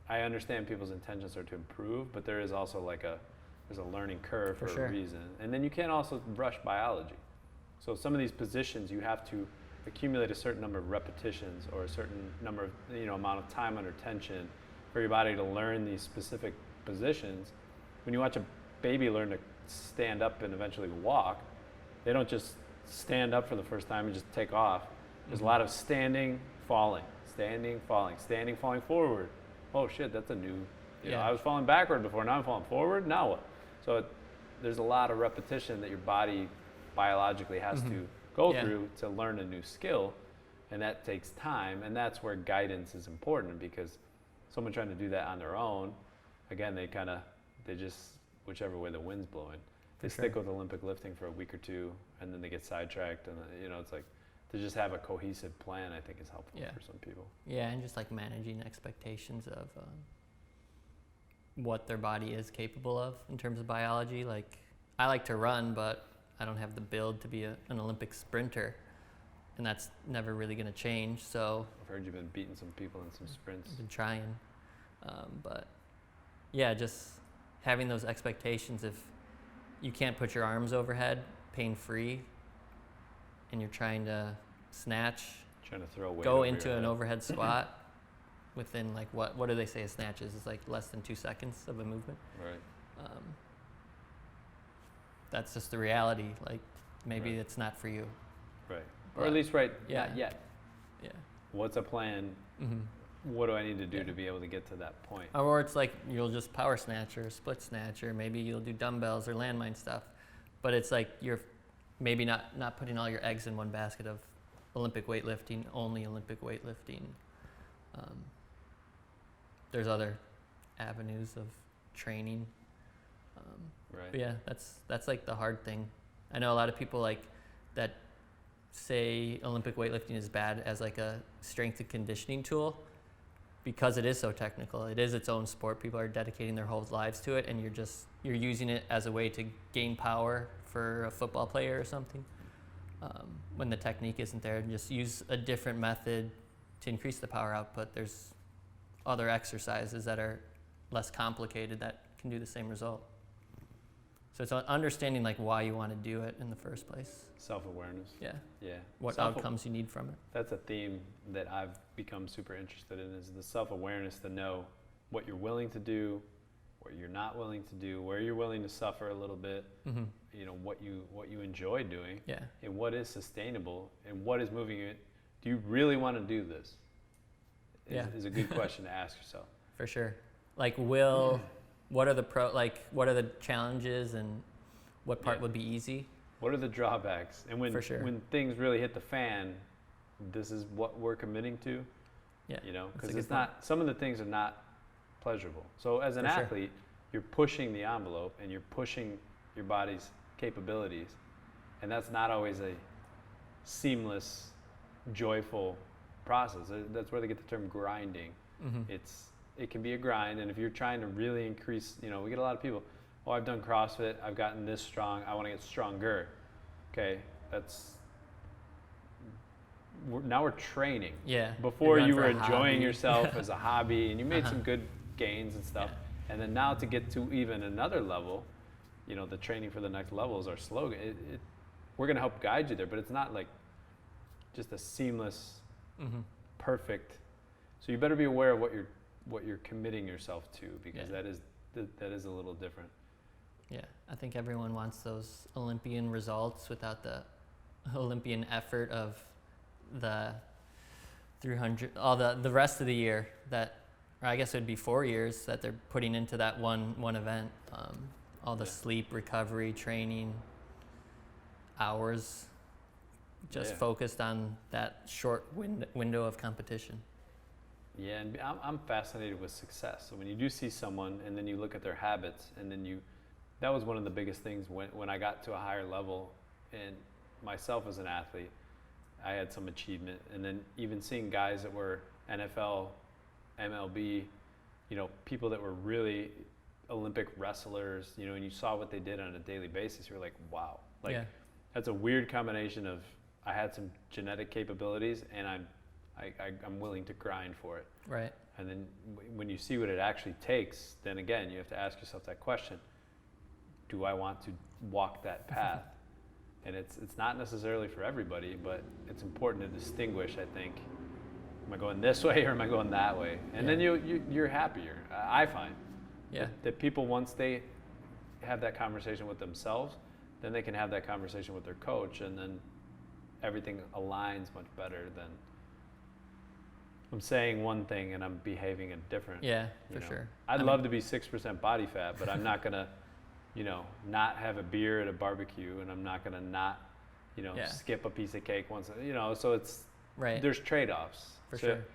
B: I understand people's intentions are to improve, but there is also there's a learning curve for a reason. And then you can't also rush biology. So some of these positions, you have to accumulate a certain number of repetitions or a certain number of, amount of time under tension for your body to learn these specific positions. When you watch a baby learn to stand up and eventually walk, they don't just stand up for the first time and just take off. There's a lot of standing, falling, standing, falling forward. Oh shit, that's a new, I was falling backward before, now I'm falling forward, now what? So there's a lot of repetition that your body biologically has to go through to learn a new skill, and that takes time, and that's where guidance is important, because someone trying to do that on their own, again, they just, whichever way the wind's blowing, they stick with Olympic lifting for a week or 2, and then they get sidetracked, and it's like, to just have a cohesive plan, I think, is helpful for some people.
A: Yeah, and just like managing expectations of what their body is capable of in terms of biology. Like, I like to run, but I don't have the build to be an Olympic sprinter, and that's never really going to change. So
B: I've heard you've been beating some people in some sprints.
A: I've been trying, but yeah, just having those expectations. If you can't put your arms overhead pain-free, and you're trying to snatch,
B: Trying to throw weight
A: go
B: over
A: into
B: your
A: an
B: head.
A: overhead squat within like what do they say a snatch is? It's like less than 2 seconds of a movement.
B: Right.
A: That's just the reality. Like maybe
B: Right.
A: it's not for you.
B: Right. Or
A: But,
B: at least not
A: yeah.
B: yet.
A: Yeah.
B: What's a plan?
A: Mm-hmm.
B: What do I need to do
A: Yeah.
B: to be able to get to that point?
A: Or it's like you'll just power snatch or split snatch, or maybe you'll do dumbbells or landmine stuff. But it's like you're maybe not putting all your eggs in one basket of Olympic weightlifting, only Olympic weightlifting. There's other avenues of training.
B: Right.
A: But yeah, that's like the hard thing. I know a lot of people like that say Olympic weightlifting is bad as like a strength and conditioning tool because it is so technical. It is its own sport. People are dedicating their whole lives to it, and you're using it as a way to gain power for a football player or something. When the technique isn't there, and just use a different method to increase the power output. There's other exercises that are less complicated that can do the same result. So it's understanding like why you want to do it in the first place.
B: Self-awareness.
A: Yeah.
B: Yeah.
A: What outcomes you need from it.
B: That's a theme that I've become super interested in, is the self-awareness to know what you're willing to do, what you're not willing to do, where you're willing to suffer a little bit,
A: Mm-hmm.
B: you know, what you enjoy doing,
A: Yeah.
B: and what is sustainable, and what is moving it. Do you really want to do this? Is a good question to ask yourself.
A: For sure. Like what are the challenges and what part
B: Yeah.
A: would be easy?
B: What are the drawbacks? And when
A: For sure.
B: when things really hit the fan, this is what we're committing to.
A: Yeah.
B: You know,
A: that's a
B: because
A: good
B: it's
A: point.
B: not, some of the things are not pleasurable. So as an
A: For sure.
B: athlete, you're pushing the envelope and you're pushing your body's capabilities, and that's not always a seamless, joyful process. That's where they get the term grinding.
A: Mm-hmm.
B: It can be a grind, and if you're trying to really increase, you know, we get a lot of people, oh, I've done CrossFit, I've gotten this strong, I want to get stronger. Okay, now we're training.
A: Yeah.
B: Before
A: You're
B: you
A: going
B: were
A: for a
B: enjoying
A: hobby.
B: yourself as a hobby, and you made
A: Uh-huh.
B: some good gains and stuff.
A: Yeah.
B: And then now to get to even another level, you know, the training for the next level is our slogan. We're going to help guide you there, but it's not like just a seamless,
A: Mm-hmm.
B: perfect. So you better be aware of what you're committing yourself to, because
A: Yeah.
B: that is a little different.
A: Yeah. I think everyone wants those Olympian results without the Olympian effort of the 300, all the rest of the year that, or I guess it would be 4 years that they're putting into that one event. All the
B: Yeah.
A: sleep, recovery, training, hours, just
B: Yeah.
A: focused on that short window of competition.
B: Yeah, and I'm fascinated with success. So when you do see someone and then you look at their habits, and then that was one of the biggest things when I got to a higher level, and myself as an athlete, I had some achievement. And then even seeing guys that were NFL, MLB, you know, people that were really Olympic wrestlers, you know, and you saw what they did on a daily basis, you're like, wow. Like,
A: Yeah.
B: that's a weird combination of, I had some genetic capabilities, and I'm willing to grind for it.
A: Right.
B: And then when you see what it actually takes, then again, you have to ask yourself that question: do I want to walk that path? And it's not necessarily for everybody, but it's important to distinguish, I think. Am I going this way or am I going that way? And then you're happier, I find.
A: Yeah.
B: That people, once they have that conversation with themselves, then they can have that conversation with their coach, and then everything aligns much better than I'm saying one thing and I'm behaving a different.
A: Yeah,
B: you
A: for
B: know.
A: sure.
B: I'd love to be 6% body fat, but I'm not gonna, you know, not have a beer at a barbecue, and I'm not gonna not, you know,
A: Yeah.
B: skip a piece of cake once, you know. So it's
A: Right.
B: there's trade-offs.
A: For
B: So
A: sure.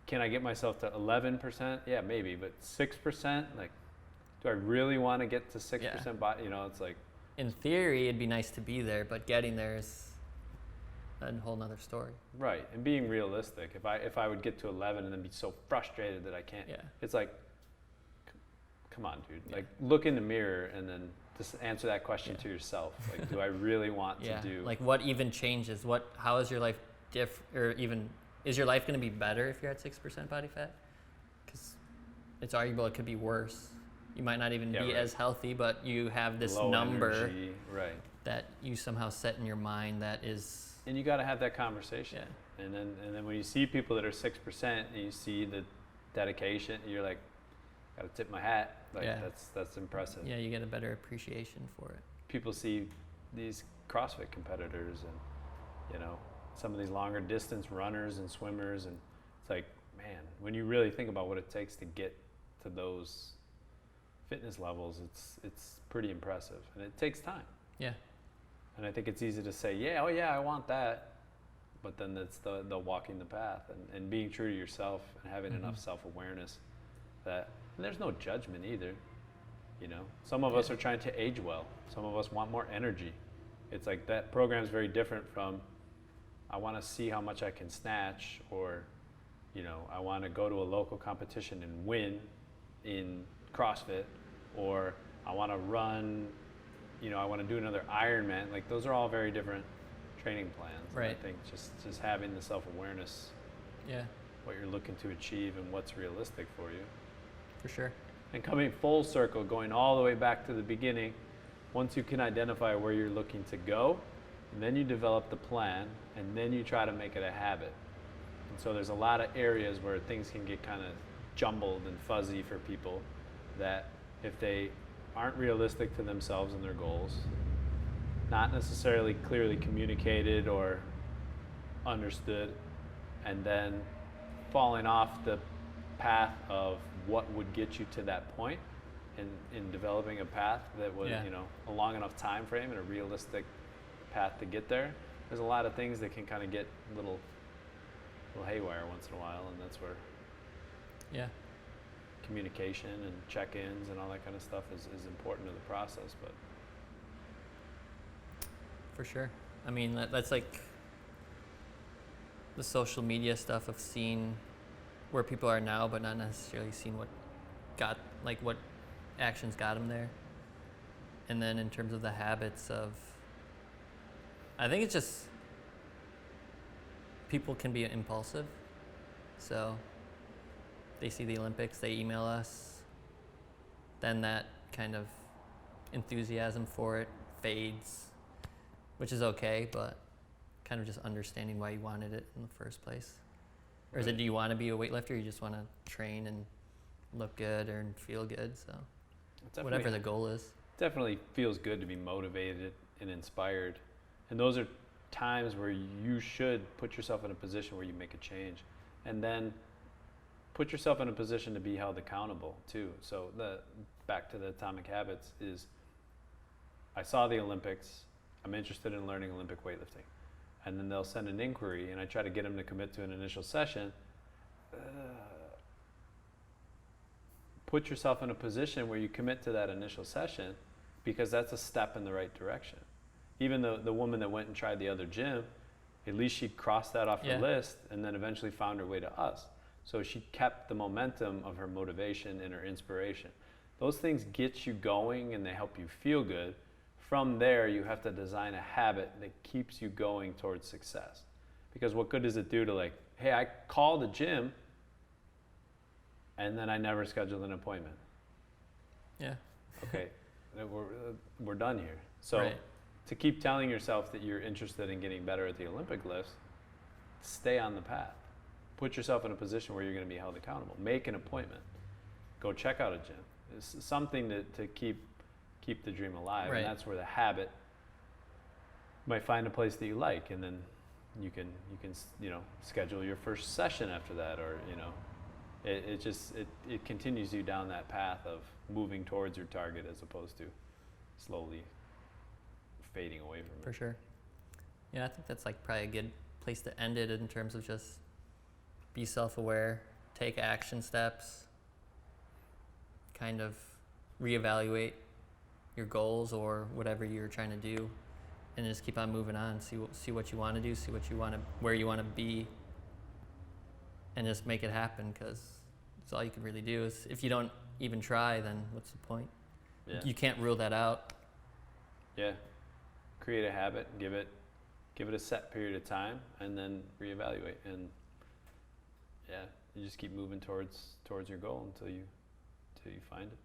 B: can I get myself to 11%? Yeah, maybe, but 6%, like, do I really want to get to 6% body? You know, it's like,
A: In theory, it'd be nice to be there, but getting there is a whole nother story.
B: right. And being realistic. If I would get to 11 and then be so frustrated that I can't,
A: Yeah.
B: it's like, come on, dude. Like, look in the mirror and then just answer that question to yourself. Like, do I really want to do?
A: Like, what even changes? How is your life or even, is your life going to be better if you're at 6% body fat? Because it's arguable it could be worse. You might not even be as healthy, but you have this
B: low
A: number
B: energy,
A: that you somehow set in your mind that is.
B: And you got to have that conversation. And then when you see people that are 6% and you see the dedication, you're like, gotta tip my hat. Like, that's impressive.
A: Yeah, you get a better appreciation for it.
B: People see these CrossFit competitors and, you know, some of these longer distance runners and swimmers, and it's like, man, when you really think about what it takes to get to those fitness levels, it's pretty impressive, and it takes time.
A: Yeah.
B: And I think it's easy to say, I want that, but then that's the walking the path and being true to yourself and having enough self-awareness that. And there's no judgment either, you know. Some of us are trying to age well. Some of us want more energy. It's like that program is very different from, I want to see how much I can snatch, or, you know, I want to go to a local competition and win in CrossFit, or I want to run, you know, I want to do another Ironman. Like, those are all very different training plans.
A: Right.
B: And I think just having the self-awareness, what you're looking to achieve and what's realistic for you.
A: For sure.
B: And coming full circle, going all the way back to the beginning, once you can identify where you're looking to go, and then you develop the plan, and then you try to make it a habit. And so there's a lot of areas where things can get kind of jumbled and fuzzy for people, that if they aren't realistic to themselves and their goals, not necessarily clearly communicated or understood, and then falling off the path of what would get you to that point in developing a path that was, you know, a long enough time frame and a realistic path to get there. There's a lot of things that can kind of get a little haywire once in a while, and that's where communication and check-ins and all that kind of stuff is important to the process. But
A: for sure. I mean, that's like the social media stuff of seeing where people are now, but not necessarily seeing what actions got them there. And then in terms of the habits of, I think it's just, people can be impulsive. So they see the Olympics, they email us, then that kind of enthusiasm for it fades, which is okay, but kind of just understanding why you wanted it in the first place. Or is it, do you want to be a weightlifter, or you just want to train and look good or feel good? So whatever the goal is.
B: Definitely feels good to be motivated and inspired. And those are times where you should put yourself in a position where you make a change. And then put yourself in a position to be held accountable too. So back to the Atomic Habits is, I saw the Olympics, I'm interested in learning Olympic weightlifting. And then they'll send an inquiry, and I try to get them to commit to an initial session. Put yourself in a position where you commit to that initial session, because that's a step in the right direction. Even the woman that went and tried the other gym, at least she crossed that off her list and then eventually found her way to us. So she kept the momentum of her motivation and her inspiration. Those things get you going and they help you feel good. From there, you have to design a habit that keeps you going towards success. Because what good does it do to, like, hey, I called the gym and then I never scheduled an appointment.
A: Yeah.
B: Okay, we're done here. So to keep telling yourself that you're interested in getting better at the Olympic lifts, stay on the path. Put yourself in a position where you're going to be held accountable. Make an appointment. Go check out a gym. It's something to keep the dream alive. And that's where the habit might find a place that you like, and then you can schedule your first session after that, or it continues you down that path of moving towards your target as opposed to slowly fading away from it.
A: For sure. Yeah, I think that's like probably a good place to end it, in terms of just be self-aware, take action steps, kind of reevaluate your goals or whatever you're trying to do, and just keep on moving on. See what you want to do, where you want to be, and just make it happen, because That's all you can really do. Is if you don't even try, then what's the point?
B: Yeah.
A: You can't rule that out.
B: Yeah. Create a habit, give it a set period of time, and then reevaluate. And yeah, you just keep moving towards your goal until you find it.